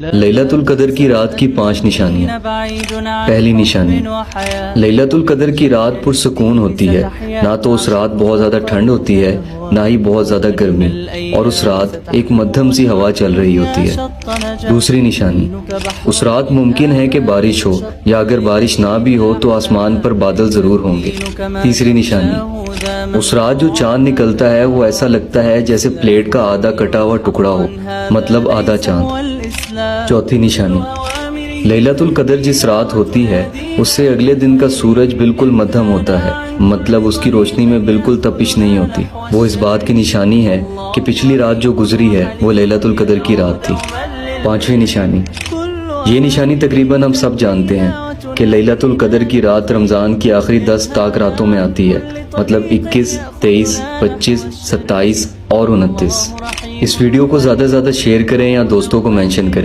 لیلۃ القدر کی رات کی 5 نشانیاں۔ پہلی نشانی، لیلۃ القدر کی رات پرسکون ہوتی ہے، نہ تو اس رات بہت زیادہ ٹھنڈ ہوتی ہے نہ ہی بہت زیادہ گرمی، اور اس رات ایک مدھم سی ہوا چل رہی ہوتی ہے۔ دوسری نشانی، اس رات ممکن ہے کہ بارش ہو، یا اگر بارش نہ بھی ہو تو آسمان پر بادل ضرور ہوں گے۔ تیسری نشانی، اس رات جو چاند نکلتا ہے وہ ایسا لگتا ہے جیسے پلیٹ کا آدھا کٹا ہوا ٹکڑا ہو، مطلب آدھا چاند۔ چوتھی نشانی، لیلۃ القدر جس رات ہوتی ہے اس سے اگلے دن کا سورج بالکل مدھم ہوتا ہے، مطلب اس کی روشنی میں بالکل تپش نہیں ہوتی۔ وہ اس بات کی نشانی ہے کہ پچھلی رات جو گزری ہے وہ لیلۃ القدر کی رات تھی۔ پانچویں نشانی، یہ نشانی تقریباً ہم سب جانتے ہیں کہ لیلۃ القدر کی رات رمضان کی آخری 10 تاک راتوں میں آتی ہے، مطلب 21، 23، 25، 27 اور 29۔ اس ویڈیو کو زیادہ سے زیادہ شیئر کریں یا دوستوں کو مینشن کریں۔